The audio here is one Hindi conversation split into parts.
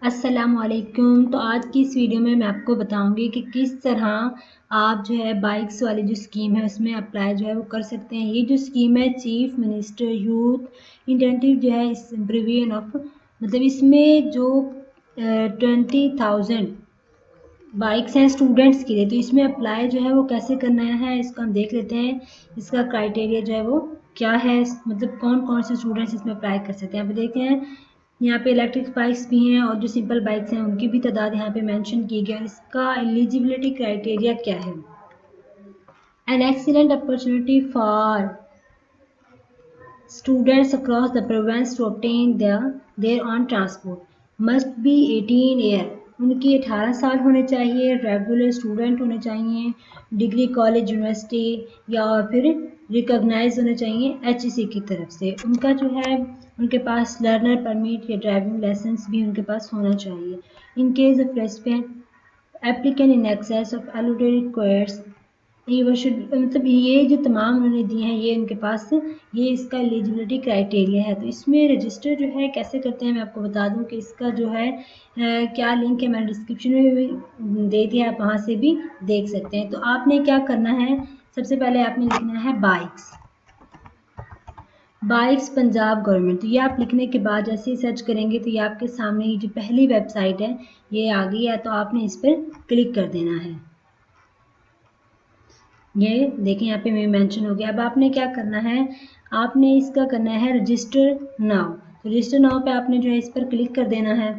अस्सलामुअलैकुम। तो आज की इस वीडियो में मैं आपको बताऊंगी कि किस तरह आप जो है बाइक्स वाली जो स्कीम है उसमें अप्लाई जो है वो कर सकते हैं। ये जो स्कीम है चीफ मिनिस्टर यूथ इंटेंटिव जो है इस ब्रिवियन ऑफ मतलब इसमें जो 20,000 बाइक्स हैं स्टूडेंट्स के लिए। तो इसमें अप्लाई जो है वो कैसे करना है इसको हम देख लेते हैं। इसका क्राइटेरिया जो है वो क्या है, मतलब कौन कौन से स्टूडेंट्स इसमें अप्लाई कर सकते हैं। यहाँ पे देखते हैं, यहाँ पे इलेक्ट्रिक बाइक्स भी हैं और जो सिंपल बाइक्स हैं उनकी भी तादाद यहाँ पे मेंशन की गई है। इसका एलिजिबिलिटी क्राइटेरिया क्या है? An excellent opportunity for students across the province to obtain their own transport must be 18 year। उनकी 18 साल होने चाहिए, रेगुलर स्टूडेंट होने चाहिए, डिग्री कॉलेज यूनिवर्सिटी या फिर रिकॉग्नाइज होने चाहिए HEC की तरफ से। उनका जो है उनके पास लर्नर परमिट या ड्राइविंग लाइसेंस भी उनके पास होना चाहिए। In case of respect applicant in excess of allotted requires मतलब ये जो तमाम उन्होंने दिए हैं ये उनके पास ये इसका एलिजिबिलिटी क्राइटेरिया है। तो इसमें रजिस्टर जो है कैसे करते हैं मैं आपको बता दूं कि इसका जो है क्या लिंक है मैंने डिस्क्रिप्शन में भी दे दिया, आप वहाँ से भी देख सकते हैं। तो आपने क्या करना है, सबसे पहले आपने लिखना है बाइक्स पंजाब गवर्नमेंट। तो ये आप लिखने के बाद जैसे ही सर्च करेंगे तो ये आपके सामने ये जो पहली वेबसाइट है ये आ गई है। तो आपने इस पर क्लिक कर देना है। ये देखें यहाँ पे मैं मेंशन हो गया। अब आपने क्या करना है, आपने इसका करना है रजिस्टर नाउ। तो रजिस्टर नाउ पे आपने जो है इस पर क्लिक कर देना है।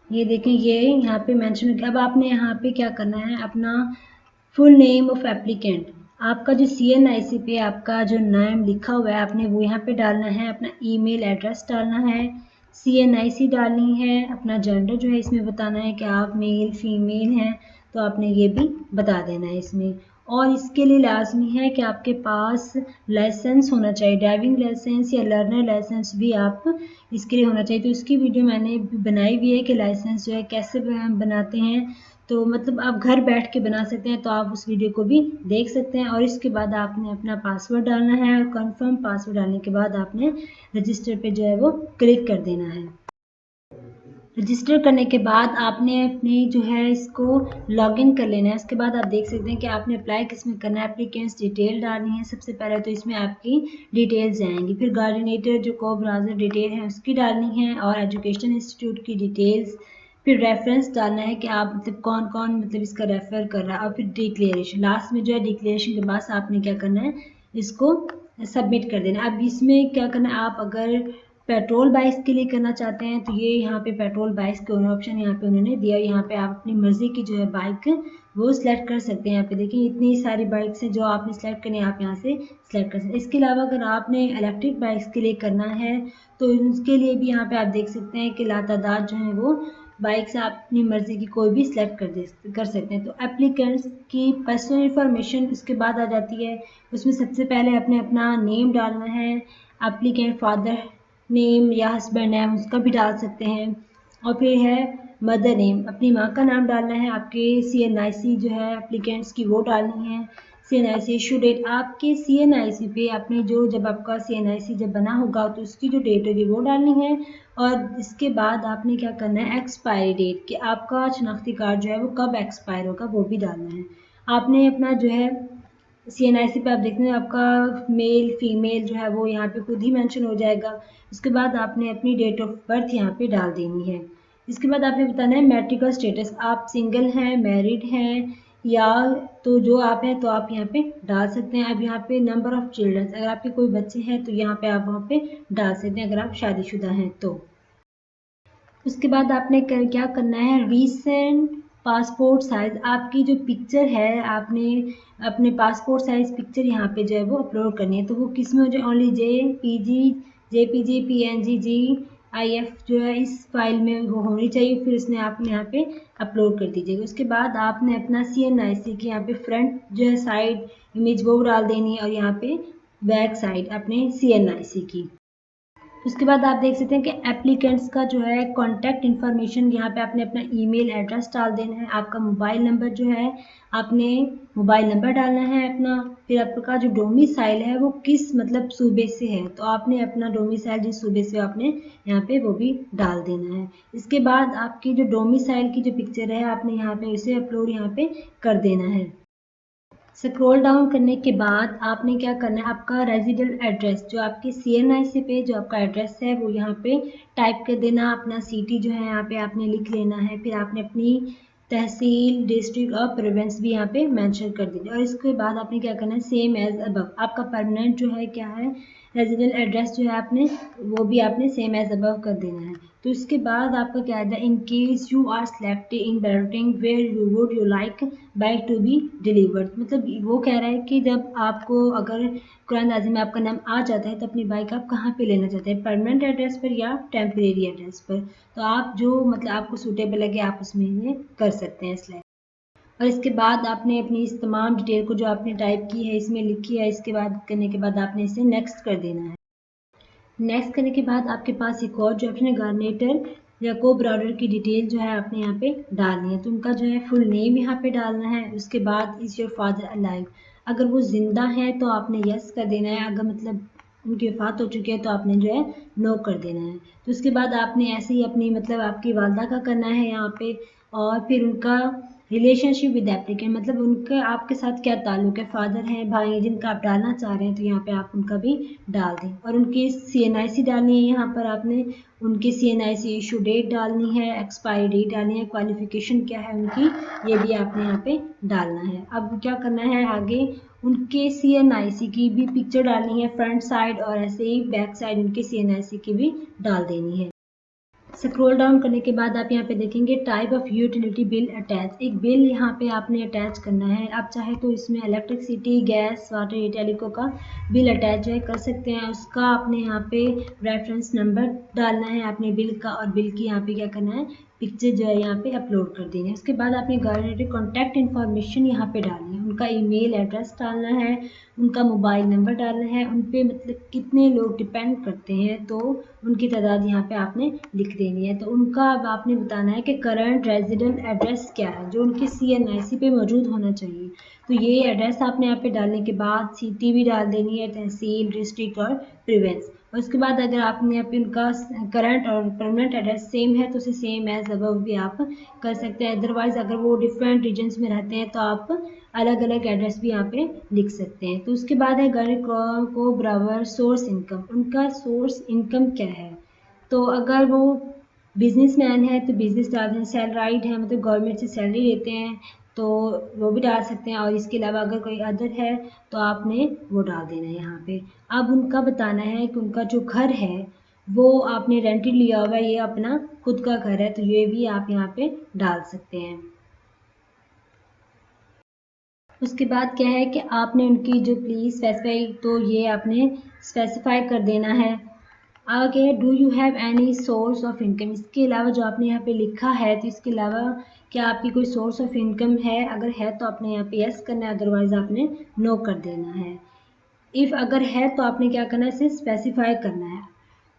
ये देखें ये यहाँ पे मेंशन हो गया। अब आपने यहाँ पे क्या करना है, अपना फुल नेम ऑफ एप्लीकेंट, आपका जो CNIC पे आपका जो नाम लिखा हुआ है आपने वो यहाँ पे डालना है, अपना ईमेल एड्रेस डालना है, CNIC डालनी है, अपना जेंडर जो है इसमें बताना है कि आप मेल फीमेल हैं तो आपने ये भी बता देना है इसमें। और इसके लिए लाजमी है कि आपके पास लाइसेंस होना चाहिए, ड्राइविंग लाइसेंस या लर्नर लाइसेंस भी आप इसके लिए होना चाहिए। तो इसकी वीडियो मैंने बनाई हुई है कि लाइसेंस जो है कैसे बनाते हैं। तो मतलब आप घर बैठ के बना सकते हैं, तो आप उस वीडियो को भी देख सकते हैं। और इसके बाद आपने अपना पासवर्ड डालना है और कंफर्म पासवर्ड डालने के बाद आपने रजिस्टर पे जो है वो क्लिक कर देना है। रजिस्टर करने के बाद आपने अपनी जो है इसको लॉगिन कर लेना है। उसके बाद आप देख सकते हैं कि आपने अप्लाई किस में करना है। एप्लीकेंट्स डिटेल डालनी है सबसे पहले, तो इसमें आपकी डिटेल्स आएंगी। फिर कोऑर्डिनेटर जो को ब्राउज़र डिटेल है उसकी डालनी है और एजुकेशन इंस्टीट्यूट की डिटेल्स। फिर रेफरेंस डालना है कि आप मतलब कौन कौन मतलब इसका रेफर कर रहा है। और फिर डिक्लेरेशन, लास्ट में जो है डिक्लेरेशन के बाद आपने क्या करना है, इसको सबमिट कर देना। अब इसमें क्या करना है, आप अगर पेट्रोल बाइक्स के लिए करना चाहते हैं तो ये यहाँ पे पेट्रोल बाइक्स के ऑप्शन यहाँ पे उन्होंने दिया। यहाँ पे आप अपनी मर्जी की जो है बाइक वो सिलेक्ट कर सकते हैं। यहाँ पे देखिए इतनी सारी बाइक्स हैं जो आपने सिलेक्ट करनी है, आप यहाँ से सिलेक्ट कर सकते हैं। इसके अलावा अगर आपने इलेक्ट्रिक बाइक्स के लिए करना है तो उसके लिए भी यहाँ पे आप देख सकते हैं कि लातादाद जो है वो बाइक्स आप अपनी मर्जी की कोई भी सिलेक्ट कर सकते हैं। तो एप्लीकेंट्स की पर्सनल इंफॉर्मेशन उसके बाद आ जाती है। उसमें सबसे पहले आपने अपना नेम डालना है, एप्लीकेंट फादर नेम या हस्बैंड नेम उसका भी डाल सकते हैं। और फिर है मदर नेम, अपनी माँ का नाम डालना है। आपके CNIC जो है एप्लीकेंट्स की वो डालनी है, CNIC इशू डेट आपके CNIC पे आपने जो जब आपका CNIC जब बना होगा तो उसकी जो डेट होगी वो डालनी है। और इसके बाद आपने क्या करना है, एक्सपायरी डेट कि आपका शनाख्ती कार्ड जो है वो कब एक्सपायर होगा वो भी डालना है। आपने अपना जो है CNIC पे आप देखते हैं आपका मेल फीमेल जो है वो यहाँ पे खुद ही मेंशन हो जाएगा। उसके बाद आपने अपनी डेट ऑफ बर्थ यहाँ पे डाल देनी है। इसके बाद आपने बताना है मैट्रिकल स्टेटस, आप सिंगल हैं मैरिड हैं या तो जो आप हैं तो आप यहाँ पे डाल सकते हैं। अब यहाँ पे नंबर ऑफ चिल्ड्रन, अगर आपके कोई बच्चे हैं तो यहाँ पे आप वहाँ पे डाल सकते हैं अगर आप शादीशुदा हैं तो। उसके बाद आपने क्या करना है, रीसेंट पासपोर्ट साइज, आपकी जो पिक्चर है आपने अपने पासपोर्ट साइज पिक्चर यहाँ पे जो है वो अपलोड करनी है। तो वो किस में हो जाए, ओनली JPG PNG GIF जो है इस फाइल में वो होनी चाहिए। फिर उसने आपने यहाँ पे अपलोड कर दीजिएगा। उसके बाद आपने अपना CNIC की यहाँ पे फ्रंट जो है साइड इमेज वो डाल देनी है और यहाँ पे बैक साइड अपने CNIC की। उसके बाद आप देख सकते हैं कि एप्लीकेंट्स का जो है कॉन्टैक्ट इन्फॉर्मेशन, यहाँ पे आपने अपना ईमेल एड्रेस डाल देना है, आपका मोबाइल नंबर जो है आपने मोबाइल नंबर डालना है अपना, फिर आपका जो डोमिसाइल है वो किस मतलब सूबे से है, तो आपने अपना डोमिसाइल जिस सूबे से आपने यहाँ पे वो भी डाल देना है। इसके बाद आपकी जो डोमिसाइल की जो पिक्चर है आपने यहाँ पे उसे अपलोड यहाँ पे कर देना है। स्क्रॉल डाउन करने के बाद आपने क्या करना है, आपका रेजिडेंट एड्रेस जो आपके CNIC पे जो आपका एड्रेस है वो यहाँ पे टाइप कर देना, अपना सिटी जो है यहाँ पे आपने लिख लेना है, फिर आपने अपनी तहसील, डिस्ट्रिक्ट और प्रोविंस भी यहाँ पे मेंशन कर देना है। और इसके बाद आपने क्या करना है, सेम एज अबव, आपका परमानेंट जो है क्या है रेजिडेंट एड्रेस जो है आपने वो भी आपने सेम एज अबव कर देना है। तो इसके बाद आपका क्या है, in case you are selected in balloting where you would you like bike to be delivered, मतलब वो कह रहा है कि जब आपको अगर कुरानदाजी में आपका नाम आ जाता है तो अपनी बाइक आप कहाँ पे लेना चाहते हैं, परमानेंट एड्रेस पर या टेम्परेरी एड्रेस पर, तो आप जो मतलब आपको सूटेबल लगे आप उसमें ये कर सकते हैं सिलेक्ट। और इसके बाद आपने अपनी इस तमाम डिटेल को जो आपने टाइप की है इसमें लिखी है, इसके बाद करने के बाद आपने इसे नेक्स्ट कर देना है। नेक्स्ट करने के बाद आपके पास एक और जो ऑप्शन है गार्नेटर या को ब्राउडर की डिटेल जो है आपने यहाँ पे डालनी है, तो उनका जो है फुल नेम यहाँ पे डालना है। उसके बाद इज़ योर फादर अलाइव, अगर वो ज़िंदा है तो आपने यस कर देना है, अगर मतलब उनकी वफात हो चुकी है तो आपने जो है नो कर देना है। तो उसके बाद आपने ऐसे ही अपनी मतलब आपकी वालदा का करना है यहाँ पे, और फिर उनका रिलेशनशिप विद एप्लीकेंट, मतलब उनके आपके साथ क्या ताल्लुक है, फादर हैं, भाई हैं, जिनका आप डालना चाह रहे हैं तो यहाँ पे आप उनका भी डाल दें। और उनकी CNIC डालनी है, यहाँ पर आपने उनकी CNIC इशू डेट डालनी है, एक्सपायरी डेट डालनी है, क्वालिफिकेशन क्या है उनकी ये भी आपने यहाँ पे डालना है। अब क्या करना है आगे, उनके CNIC की भी पिक्चर डालनी है फ्रंट साइड, और ऐसे ही बैक साइड उनके CNIC की भी डाल देनी है। स्क्रॉल डाउन करने के बाद आप यहाँ पे देखेंगे type of utility bill attach, एक बिल यहाँ पे आपने अटैच करना है। आप चाहे तो इसमें इलेक्ट्रिसिटी, गैस, वाटर, या टेलीको का बिल अटैच जो है कर सकते हैं। उसका आपने यहाँ पे रेफरेंस नंबर डालना है आपने बिल का, और बिल की यहाँ पे क्या करना है पिक्चर जो है यहाँ पे अपलोड कर देनी है। उसके बाद आपने गारंटी कॉन्टैक्ट इन्फॉर्मेशन यहाँ पे डालनी है, उनका ईमेल एड्रेस डालना है, उनका मोबाइल नंबर डालना है, उन पे मतलब कितने लोग डिपेंड करते हैं तो उनकी तादाद यहाँ पे आपने लिख देनी है। तो उनका अब आपने बताना है कि करंट रेजिडेंट एड्रेस क्या है जो उनके CNIC पे मौजूद होना चाहिए। तो ये एड्रेस आपने यहाँ पे डालने के बाद सिटी भी डाल देनी है, तहसील, डिस्ट्रिक्ट और प्रोविंस। और उसके बाद अगर आपने यहाँ पे उनका करंट और परमानेंट एड्रेस सेम है तो उसे सेम एज अबव भी आप कर सकते हैं। अदरवाइज अगर वो डिफरेंट रीजन्स में रहते हैं तो आप अलग अलग एड्रेस भी यहाँ पे लिख सकते हैं। तो उसके बाद है को ब्रावर सोर्स इनकम, उनका सोर्स इनकम क्या है, तो अगर वो बिजनेसमैन है तो बिजनेस डाल दें, सैलराइड है मतलब गवर्नमेंट से सैलरी लेते हैं तो वो भी डाल सकते हैं, और इसके अलावा अगर कोई अदर है तो आपने वो डाल देना है यहाँ पे। अब उनका बताना है कि उनका जो घर है वो आपने रेंटेड लिया हुआ है, ये अपना खुद का घर है, तो ये भी आप यहाँ पे डाल सकते हैं। उसके बाद क्या है कि आपने उनकी जो प्लीज स्पेसिफाई, तो ये आपने स्पेसिफाई कर देना है। आगे do you have any source of income, इसके अलावा जो आपने यहाँ पे लिखा है तो इसके अलावा क्या आपकी कोई सोर्स ऑफ इनकम है, अगर है तो आपने यहाँ पे यस करना है, अदरवाइज आपने नो कर देना है। इफ़ अगर है तो आपने क्या करना है, इसे स्पेसिफाई करना है।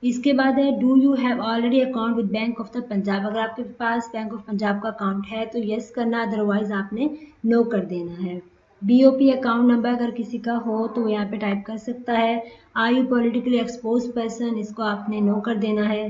इसके बाद है do you have already account with bank of the Punjab, अगर आपके पास बैंक ऑफ पंजाब का अकाउंट है तो यस करना, अदरवाइज आपने नो कर देना है। BOP अकाउंट नंबर अगर किसी का हो तो वो यहाँ पे टाइप कर सकता है। Are you politically expose person, इसको आपने नो कर देना है।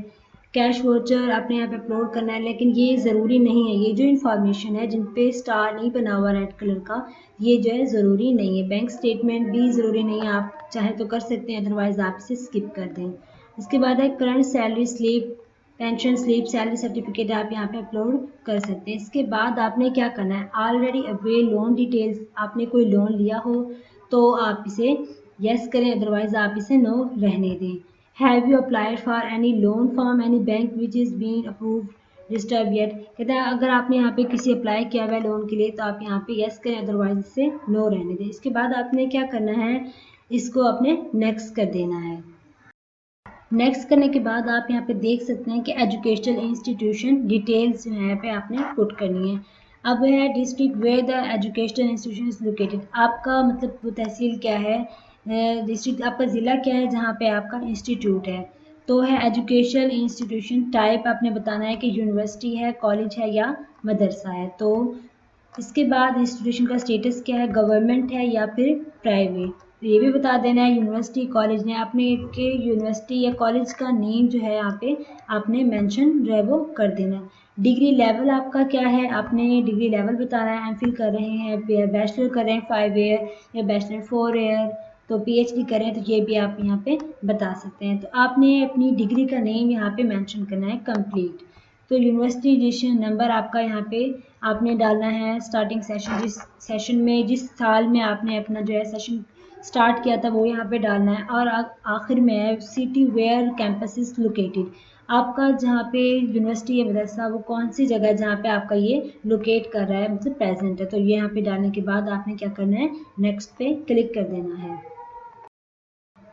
कैश वोचर आपने यहाँ पे अपलोड करना है, लेकिन ये ज़रूरी नहीं है, ये जो इन्फॉर्मेशन है जिन पे स्टार नहीं बना हुआ रेड कलर का ये जो है ज़रूरी नहीं है। बैंक स्टेटमेंट भी ज़रूरी नहीं है, आप चाहे तो कर सकते हैं, अदरवाइज़ आप इसे स्किप कर दें। इसके बाद है current salary slip, pension slip, salary certificate आप यहाँ पे अपलोड कर सकते हैं। इसके बाद आपने क्या करना है, ऑलरेडी अवे लोन डिटेल्स, आपने कोई लोन लिया हो तो आप इसे यस करें, अदरवाइज आप इसे नो रहने दें। Have you applied for any loan from any bank which is been approved disturb yet, कहता है अगर आपने यहाँ पे किसी अप्लाई किया हुआ है लोन के लिए तो आप यहाँ पे यस करें, अदरवाइज इसे नो रहने दें। इसके बाद आपने क्या करना है, इसको आपने नेक्स्ट कर देना है। नेक्स्ट करने के बाद आप यहाँ पे देख सकते हैं कि एजुकेशनल इंस्टीट्यूशन डिटेल्स जो है यहाँ पे आपने पुट करनी है। अब है district where the educational institution is located, आपका मतलब वो तहसील क्या है, डिस्ट्रिक्ट आपका ज़िला क्या है जहाँ पे आपका इंस्टीट्यूट है। तो है एजुकेशनल इंस्टीट्यूशन, टाइप आपने बताना है कि यूनिवर्सिटी है, कॉलेज है या मदरसा है। तो इसके बाद इंस्टीट्यूशन का स्टेटस क्या है, गवर्नमेंट है या फिर प्राइवेट, तो ये भी बता देना है। यूनिवर्सिटी कॉलेज ने आपने के यूनिवर्सिटी या कॉलेज का नेम जो है यहाँ पे आपने मेंशन जो है वो कर देना है। डिग्री लेवल आपका क्या है, आपने डिग्री लेवल बताना है। एमफिल कर रहे हैं, बैचलर कर रहे हैं 5 ईयर या बैचलर 4 ईयर, तो पीएचडी कर रहे हैं, तो ये भी आप यहाँ पे बता सकते हैं। तो आपने अपनी डिग्री का नेम यहाँ पे मेंशन करना है कंप्लीट। तो यूनिवर्सिटी रजिस्ट्रेशन नंबर आपका यहाँ पे आपने डालना है। स्टार्टिंग सेशन, जिस सेशन में जिस साल में आपने अपना जो है सेशन स्टार्ट किया था वो यहाँ पे डालना है। और आखिर में है city where campus is located, आपका जहाँ पे यूनिवर्सिटी या मदरसा वो कौन सी जगह है जहाँ पे आपका ये लोकेट कर रहा है, मतलब प्रेजेंट है। तो ये यहाँ पे डालने के बाद आपने क्या करना है, नेक्स्ट पे क्लिक कर देना है।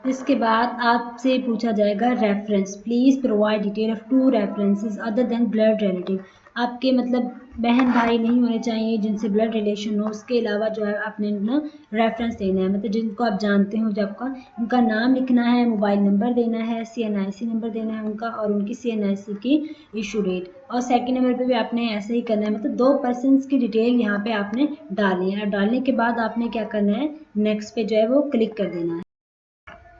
इसके बाद आपसे पूछा जाएगा reference, please provide detail of 2 references other than blood relative, आपके मतलब बहन भाई नहीं होने चाहिए जिनसे ब्लड रिलेशन हो, उसके अलावा जो है आपने ना रेफरेंस देना है, मतलब जिनको आप जानते हो, जब आपका उनका नाम लिखना है, मोबाइल नंबर देना है, CNIC नंबर देना है उनका, और उनकी CNIC की इशू डेट। और सेकंड नंबर पे भी आपने ऐसे ही करना है, मतलब 2 पर्सनस की डिटेल यहाँ पे आपने डालनी है। और डालने के बाद आपने क्या करना है, नेक्स्ट पे जो है वो क्लिक कर देना है।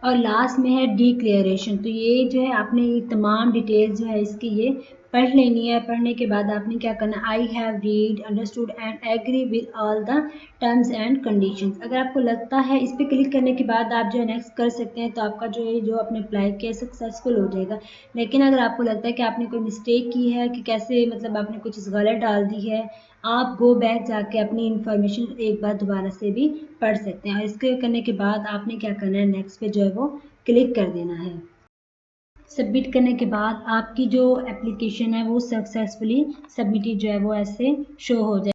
और लास्ट में है डिक्लेरेशन, तो ये जो है आपने ये तमाम डिटेल्स जो है इसकी ये पढ़ लेनी है। पढ़ने के बाद आपने क्या करना है, I have read understood and agree with all the terms and conditions. अगर आपको लगता है, इस पर क्लिक करने के बाद आप जो है नेक्स्ट कर सकते हैं, तो आपका जो है जो आपने अप्लाई किया सक्सेसफुल हो जाएगा। लेकिन अगर आपको लगता है कि आपने कोई मिस्टेक की है, कि कैसे मतलब आपने कुछ चीज़ गलत डाल दी है, आप गो बैक जाके अपनी इन्फॉर्मेशन एक बार दोबारा से भी पढ़ सकते हैं। और इसके करने के बाद आपने क्या करना है, नेक्स्ट पे जो है वो क्लिक कर देना है। सबमिट करने के बाद आपकी जो एप्लीकेशन है वो सक्सेसफुली सबमिटेड जो है वो ऐसे शो हो जाए।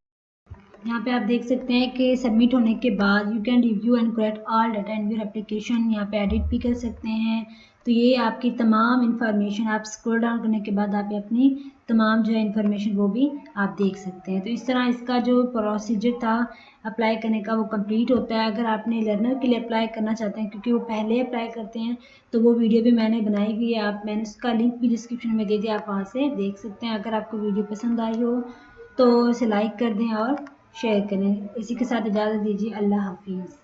यहाँ पे आप देख सकते हैं कि सबमिट होने के बाद you can review and correct all data in your application, यहाँ पे एडिट भी कर सकते हैं। तो ये आपकी तमाम इन्फॉर्मेशन, आप स्क्रॉल डाउन करने के बाद आप अपनी तमाम जो है इन्फॉर्मेशन वो भी आप देख सकते हैं। तो इस तरह इसका जो प्रोसीजर था अप्लाई करने का वो कंप्लीट होता है। अगर आपने लर्नर के लिए अप्लाई करना चाहते हैं, क्योंकि वो पहले अप्लाई करते हैं, तो वो वीडियो भी मैंने बनाई हुई है, मैंने उसका लिंक भी डिस्क्रिप्शन में दे दिया, आप वहाँ से देख सकते हैं। अगर आपको वीडियो पसंद आई हो तो इसे लाइक कर दें और शेयर करें। इसी के साथ इजाज़त दीजिए, अल्लाह हाफिज़।